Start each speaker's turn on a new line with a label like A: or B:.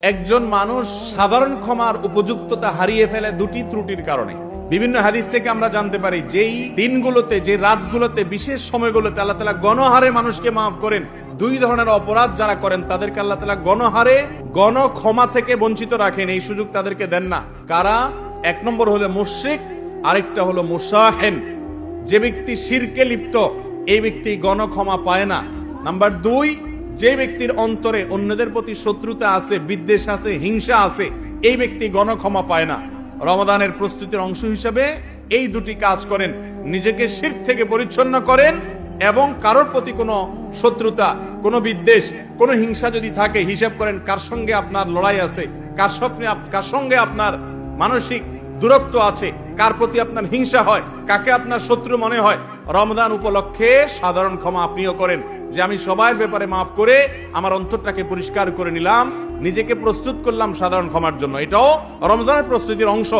A: একজন মানুষ সাধারণ ক্ষমার উপযুক্ততা হারিয়ে ফেলে দুটি ত্রুটির কারণে। বিভিন্ন হাদিস থেকে আমরা জানতে পারি যেই দিনগুলোতে, যে রাতগুলোতে, বিশেষ সময়গুলোতে আল্লাহ তাআলা গণহারে মানুষকে মাফ করেন, দুই ধরনের অপরাধ যারা করেন তাদেরকে আল্লাহ তাআলা গণহারে গণ ক্ষমা থেকে বঞ্চিত রাখেন, এই সুযোগ তাদেরকে দেন না। কারা? এক নম্বর হলো মুশরিক, আরেকটা হলো মুসাহেন। যে ব্যক্তি শিরকে লিপ্ত, এই ব্যক্তি গণ ক্ষমা পায় না। নাম্বার দুই, যে ব্যক্তির অন্তরে অন্যদের প্রতি শত্রুতা আছে, বিদ্বেষ আছে, হিংসা আছে, এই ব্যক্তি গণ ক্ষমা পায় না। রমাদানের প্রস্তুতির অংশ হিসেবে এই দুটি কাজ করেন, নিজেকে শিরক থেকে পরিচ্ছন্ন করেন এবং কারোর প্রতি কোনো শত্রুতা, কোনো বিদ্বেষ, কোনো হিংসা যদি থাকে, হিসাব করেন কার সঙ্গে আপনার লড়াই আছে, কার সঙ্গে আপনার মানসিক দূরত্ব আছে, কার প্রতি আপনার হিংসা হয়, কাকে আপনার শত্রু মনে হয়। রমজান উপলক্ষে সাধারণ ক্ষমা আপনিও করেন, যে আমি সবার ব্যাপারে মাফ করে আমার অন্তরটাকে পরিষ্কার করে নিলাম, নিজেকে প্রস্তুত করলাম সাধারণ ক্ষমার জন্য। এটাও রমজানের প্রস্তুতির অংশ।